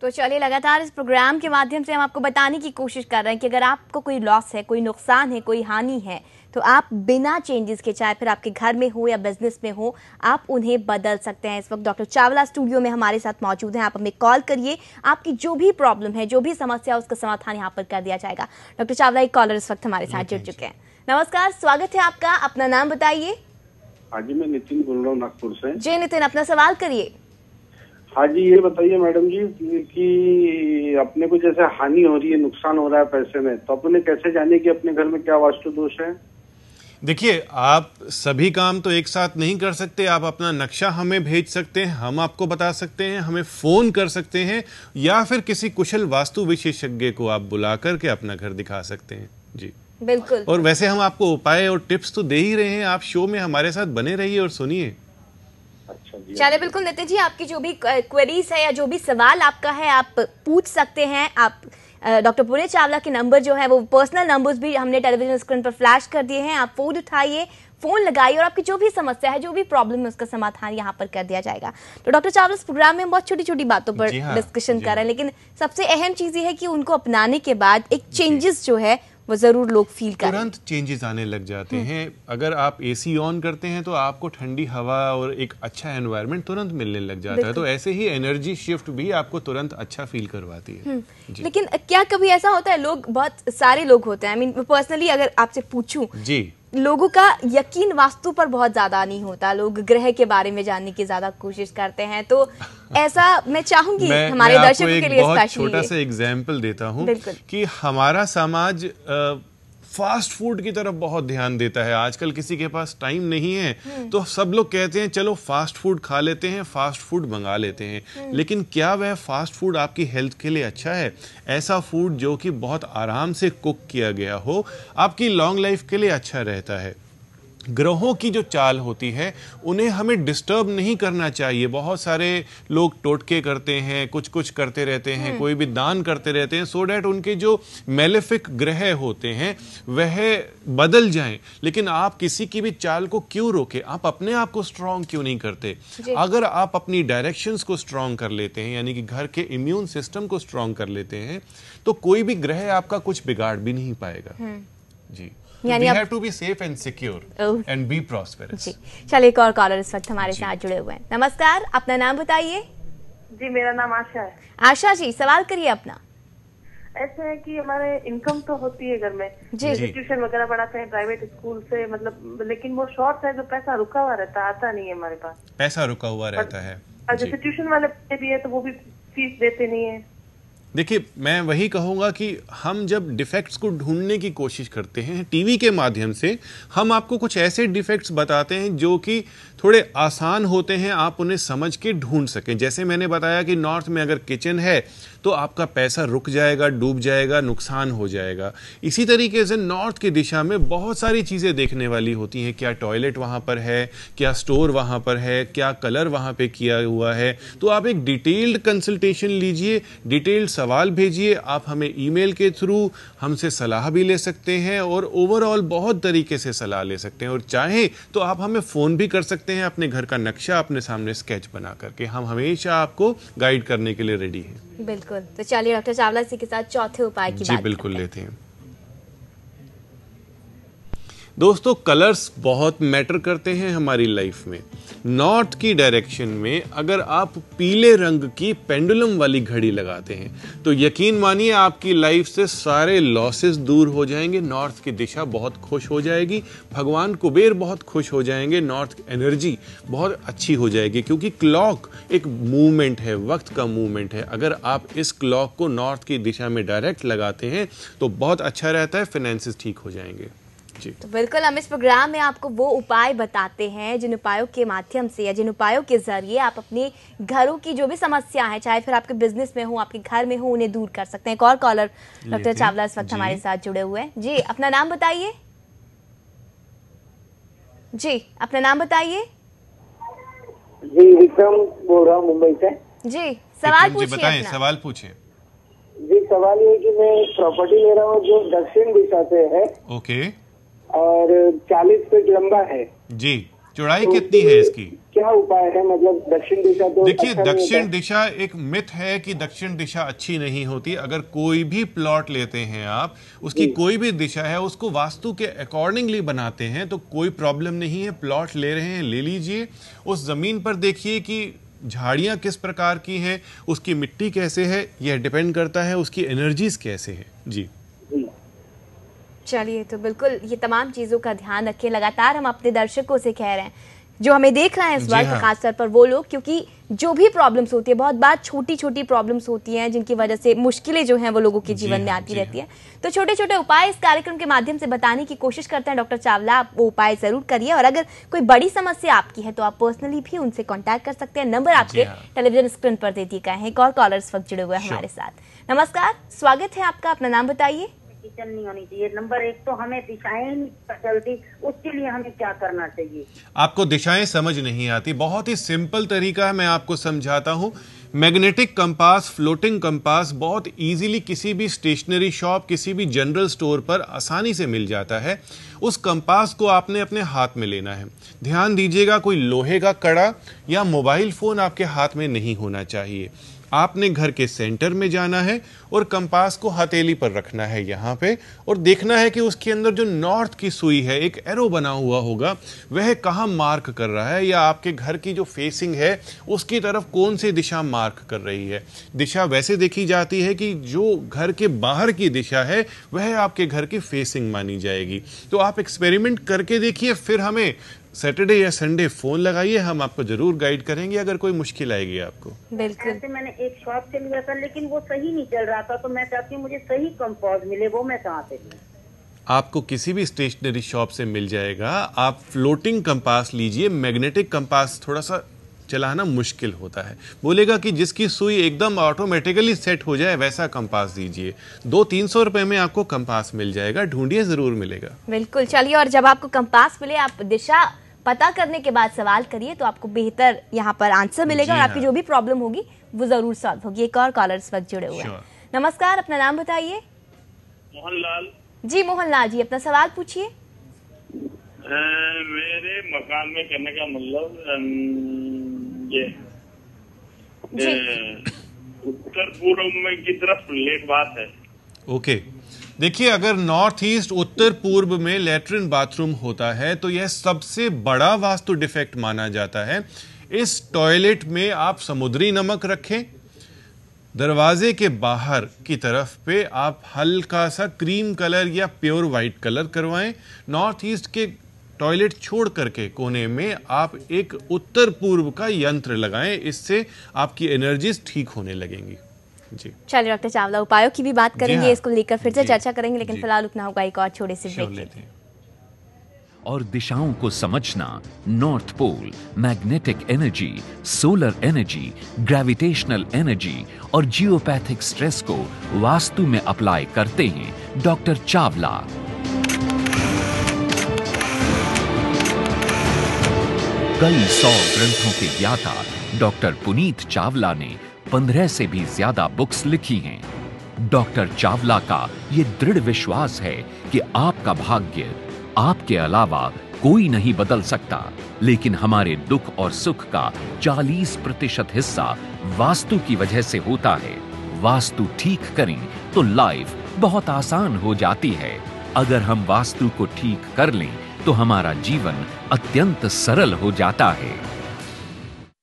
तो चलिए लगातार इस प्रोग्राम के माध्यम से हम आपको बताने की कोशिश कर रहे हैं कि अगर आपको कोई लॉस है, कोई नुकसान है, कोई हानि है, तो आप बिना चेंजेस के, चाहे फिर आपके घर में हो या बिजनेस में हो, आप उन्हें बदल सकते हैं। इस वक्त डॉक्टर चावला स्टूडियो में हमारे साथ मौजूद हैं। आप हमें कॉल करिए, आपकी जो भी प्रॉब्लम है, जो भी समस्या है, उसका समाधान यहाँ पर कर दिया जाएगा। डॉक्टर चावला, एक कॉलर इस वक्त हमारे साथ जुड़ चुके हैं। नमस्कार, स्वागत है आपका। अपना नाम बताइए। हाँ जी, मैं नितिन बोल रहा हूँ नागपुर से। जी नितिन, अपना सवाल करिए। हाँ जी, ये बताइए मैडम जी कि अपने को जैसे हानि हो रही है, नुकसान हो रहा है पैसे में, तो अपने कैसे जाने कि अपने घर में क्या वास्तु दोष है? देखिए, आप सभी काम तो एक साथ नहीं कर सकते। आप अपना नक्शा हमें भेज सकते हैं, हम आपको बता सकते हैं, हमें फोन कर सकते हैं, या फिर किसी कुशल वास्तु विशेषज्ञ को आप बुला करके अपना घर दिखा सकते हैं। जी बिल्कुल। और वैसे हम आपको उपाय और टिप्स तो दे ही रहे हैं। आप शो में हमारे साथ बने रहिए और सुनिए। चलिए, बिल्कुल नितिन जी, आपकी जो भी क्वेरीज है या जो भी सवाल आपका है, आप पूछ सकते हैं। आप डॉक्टर पुणे चावला के नंबर जो है, वो पर्सनल नंबर्स भी हमने टेलीविजन स्क्रीन पर फ्लैश कर दिए हैं। आप फोन उठाइए, फोन लगाइए और आपकी जो भी समस्या है, जो भी प्रॉब्लम है, उसका समाधान यहाँ पर कर दिया जाएगा। तो डॉक्टर चावला, इस प्रोग्राम में हम बहुत छोटी छोटी बातों पर डिस्कशन कर रहे हैं, लेकिन सबसे अहम चीज ये है कि उनको अपनाने के बाद एक चेंजेस जो है वो जरूर लोग फील करें। तुरंत चेंजेस आने लग जाते हैं। अगर आप एसी ऑन करते हैं तो आपको ठंडी हवा और एक अच्छा एनवायरनमेंट तुरंत मिलने लग जाता है। तो ऐसे ही एनर्जी शिफ्ट भी आपको तुरंत अच्छा फील करवाती है। लेकिन क्या कभी ऐसा होता है, लोग, बहुत सारे लोग होते हैं, आई मीन पर्सनली अगर आपसे पूछूं, जी, लोगों का यकीन वास्तु पर बहुत ज्यादा नहीं होता। लोग ग्रह के बारे में जानने की ज्यादा कोशिश करते हैं। तो ऐसा मैं चाहूंगी हमारे दर्शकों के लिए बहुत छोटा सा एग्जाम्पल देता हूँ कि हमारा समाज फास्ट फूड की तरफ बहुत ध्यान देता है। आजकल किसी के पास टाइम नहीं है, तो सब लोग कहते हैं चलो फास्ट फूड खा लेते हैं, फास्ट फूड मंगा लेते हैं। लेकिन क्या वह फास्ट फूड आपकी हेल्थ के लिए अच्छा है? ऐसा फूड जो कि बहुत आराम से कुक किया गया हो, आपकी लॉन्ग लाइफ के लिए अच्छा रहता है। ग्रहों की जो चाल होती है, उन्हें हमें डिस्टर्ब नहीं करना चाहिए। बहुत सारे लोग टोटके करते हैं, कुछ कुछ करते रहते हैं, कोई भी दान करते रहते हैं, सो डैट उनके जो मेलेफिक ग्रह होते हैं वह बदल जाएं। लेकिन आप किसी की भी चाल को क्यों रोके? आप अपने आप को स्ट्रांग क्यों नहीं करते? अगर आप अपनी डायरेक्शंस को स्ट्रांग कर लेते हैं, यानी कि घर के इम्यून सिस्टम को स्ट्रांग कर लेते हैं, तो कोई भी ग्रह आपका कुछ बिगाड़ भी नहीं पाएगा। जी, यानी we have to be safe and secure and be prosperous। जी, चलिए एक और कॉलर इस वक्त हमारे साथ जुड़े हुए हैं। नमस्कार, अपना नाम बताइए। जी, मेरा नाम आशा है। आशा जी, सवाल करिए अपना। ऐसा है कि हमारे इनकम तो होती है घर में, ट्यूशन वगैरह पढ़ाते हैं प्राइवेट स्कूल से, मतलब, लेकिन वो शॉर्ट है, जो पैसा रुका हुआ रहता है, आता नहीं है हमारे पास। पैसा रुका हुआ रहता है। जैसे ट्यूशन वाले भी है तो वो भी फीस देते नहीं है। देखिए, मैं वही कहूँगा कि हम जब डिफेक्ट्स को ढूंढने की कोशिश करते हैं टीवी के माध्यम से, हम आपको कुछ ऐसे डिफेक्ट्स बताते हैं जो कि थोड़े आसान होते हैं, आप उन्हें समझ के ढूंढ सकें। जैसे मैंने बताया कि नॉर्थ में अगर किचन है तो आपका पैसा रुक जाएगा, डूब जाएगा, नुकसान हो जाएगा। इसी तरीके से नॉर्थ की दिशा में बहुत सारी चीज़ें देखने वाली होती हैं। क्या टॉयलेट वहाँ पर है, क्या स्टोर वहाँ पर है, क्या कलर वहाँ पे किया हुआ है। तो आप एक डिटेल्ड कंसल्टेशन लीजिए, डिटेल्ड सवाल भेजिए। आप हमें ईमेल के थ्रू हमसे सलाह भी ले सकते हैं और ओवरऑल बहुत तरीके से सलाह ले सकते हैं। और चाहें तो आप हमें फ़ोन भी कर सकते हैं, अपने घर का नक्शा अपने सामने स्केच बना करके। हम हमेशा आपको गाइड करने के लिए रेडी हैं। बिल्कुल। तो चलिए डॉक्टर चावला, इसी के साथ चौथे उपाय की बात बिल्कुल लेते हैं। दोस्तों, कलर्स बहुत मैटर करते हैं हमारी लाइफ में। नॉर्थ की डायरेक्शन में अगर आप पीले रंग की पेंडुलम वाली घड़ी लगाते हैं तो यकीन मानिए आपकी लाइफ से सारे लॉसेस दूर हो जाएंगे। नॉर्थ की दिशा बहुत खुश हो जाएगी, भगवान कुबेर बहुत खुश हो जाएंगे, नॉर्थ एनर्जी बहुत अच्छी हो जाएगी। क्योंकि क्लॉक एक मूवमेंट है, वक्त का मूवमेंट है। अगर आप इस क्लॉक को नॉर्थ की दिशा में डायरेक्ट लगाते हैं तो बहुत अच्छा रहता है, फाइनेंसेस ठीक हो जाएंगे। तो बिल्कुल, हम इस प्रोग्राम में आपको वो उपाय बताते हैं जिन उपायों के माध्यम से या जिन उपायों के जरिए आप अपने घरों की जो भी समस्या है, चाहे फिर आपके बिजनेस में हो, आपके घर में हो, उन्हें दूर कर सकते हैं। एक और कॉलर डॉक्टर चावला इस वक्त हमारे साथ जुड़े हुए हैं। जी, अपना नाम बताइए। जी, अपना नाम बताइए। जी, विक्रम बोल रहा हूँ मुंबई से। जी, सवाल पूछिए। बताएं, सवाल पूछिए। जी, सवाल ये कि मैं प्रॉपर्टी ले रहा हूँ जो दक्षिण दिशा से है। ओके। और 40 फीट लंबा है। जी, चौड़ाई कितनी है इसकी? क्या उपाय है? मतलब दक्षिण दिशा तो देखिए, अच्छा नहीं दक्षिण होता। दिशा एक मिथ है कि दक्षिण दिशा अच्छी नहीं होती। अगर कोई भी प्लॉट लेते हैं आप, उसकी कोई भी दिशा है, उसको वास्तु के अकॉर्डिंगली बनाते हैं तो कोई प्रॉब्लम नहीं है। प्लॉट ले रहे हैं, ले लीजिए। उस जमीन पर देखिए कि झाड़ियां किस प्रकार की हैं, उसकी मिट्टी कैसे है, यह डिपेंड करता है उसकी एनर्जीज कैसे है। जी चलिए, तो बिल्कुल ये तमाम चीजों का ध्यान रखें। लगातार हम अपने दर्शकों से कह रहे हैं, जो हमें देख रहे हैं इस वक्त, खासतौर पर वो लोग, क्योंकि जो भी प्रॉब्लम्स होती है, बहुत बार छोटी छोटी प्रॉब्लम्स होती हैं जिनकी वजह से मुश्किलें जो हैं वो लोगों के जीवन में आती रहती है। तो छोटे छोटे उपाय इस कार्यक्रम के माध्यम से बताने की कोशिश करते हैं डॉक्टर चावला। आप वो उपाय जरूर करिए, और अगर कोई बड़ी समस्या आपकी है तो आप पर्सनली भी उनसे कॉन्टैक्ट कर सकते हैं। नंबर आपके टेलीविजन स्क्रीन पर दे दिए गए हैं। एक और कॉलर इस वक्त जुड़े हुए हैं हमारे साथ। नमस्कार, स्वागत है आपका, अपना नाम बताइए। किचन नहीं होनी चाहिए। नंबर 1 तो हमें दिशाएं नहीं चलती, उसके लिए हमें क्या करना चाहिए? आपको दिशाएं समझ नहीं आती, बहुत ही सिंपल तरीका है, मैं आपको समझाता हूं। मैग्नेटिक कंपास, फ्लोटिंग कंपास बहुत इजीली किसी भी स्टेशनरी शॉप, किसी भी जनरल स्टोर पर आसानी से मिल जाता है। उस कंपास को आपने अपने हाथ में लेना है। ध्यान दीजिएगा, कोई लोहे का कड़ा या मोबाइल फोन आपके हाथ में नहीं होना चाहिए। आपने घर के सेंटर में जाना है और कंपास को हथेली पर रखना है यहाँ पे, और देखना है कि उसके अंदर जो नॉर्थ की सुई है, एक एरो बना हुआ होगा, वह कहाँ मार्क कर रहा है, या आपके घर की जो फेसिंग है उसकी तरफ कौन सी दिशा मार्क कर रही है। दिशा वैसे देखी जाती है कि जो घर के बाहर की दिशा है वह आपके घर की फेसिंग मानी जाएगी। तो आप एक्सपेरिमेंट करके देखिए, फिर हमें सैटरडे या संडे फोन लगाइए, हम आपको जरूर गाइड करेंगे अगर कोई मुश्किल आएगी आपको। बिल्कुल। ऐसे मैंने एक शॉप से लिया था, लेकिन वो सही नहीं चल रहा था, तो मैं चाहती हूँ मुझे सही कंपास मिले। वो मैं कहाँ से लूँ? आपको किसी भी स्टेशनरी शॉप से मिल जाएगा। आप फ्लोटिंग कंपास लीजिए। मैग्नेटिक कंपास थोड़ा सा चलाना मुश्किल होता है, बोलेगा कि जिसकी सुई एकदम ऑटोमेटिकली सेट हो जाए वैसा कंपास दीजिए। 200-300 रुपए में आपको कंपास मिल जाएगा, ढूंढिए, जरूर मिलेगा। बिल्कुल। चलिए, और जब आपको कंपास मिले, आप दिशा पता करने के बाद सवाल करिए, तो आपको बेहतर यहाँ पर आंसर मिलेगा और आपकी जो भी प्रॉब्लम होगी वो जरूर सॉल्व होगी। एक और कॉलर इस वक्त जुड़े हुए हैं। नमस्कार, अपना नाम बताइए। मोहनलाल जी। मोहनलाल जी, अपना सवाल पूछिए। मेरे मकान में करने का मतलब ये उत्तर पूर्व में की तरफ लेट बात है। ओके, देखिए, अगर नॉर्थ ईस्ट उत्तर पूर्व में लेटरिन बाथरूम होता है तो यह सबसे बड़ा वास्तु डिफेक्ट माना जाता है। इस टॉयलेट में आप समुद्री नमक रखें। दरवाजे के बाहर की तरफ पे आप हल्का सा क्रीम कलर या प्योर वाइट कलर करवाएं। नॉर्थ ईस्ट के टॉयलेट छोड़ करके कोने में आप एक उत्तर पूर्व का यंत्र लगाएं, इससे आपकी एनर्जीज ठीक होने लगेंगी। जी चलिए डॉक्टर चावला, उपायों की भी बात करेंगे, इसको लेकर फिर से चर्चा करेंगे, लेकिन फिलहाल रुकना होगा एक और छोटे से ब्रेक लेते हैं। और दिशाओं को समझना, north pole, magnetic energy, solar energy, gravitational energy और जियोपैथिक स्ट्रेस को वास्तु में अप्लाई करते हैं डॉक्टर चावला। कई 100 ग्रंथों के ज्ञाता डॉक्टर पुनीत चावला ने 15 से भी ज्यादा बुक्स लिखी हैं। डॉक्टर चावला का ये दृढ़ विश्वास है कि आपका भाग्य आपके अलावा कोई नहीं बदल सकता, लेकिन हमारे दुख और सुख का 40% हिस्सा वास्तु की वजह से होता है। वास्तु ठीक करें तो लाइफ बहुत आसान हो जाती है। अगर हम वास्तु को ठीक कर लें तो हमारा जीवन अत्यंत सरल हो जाता है।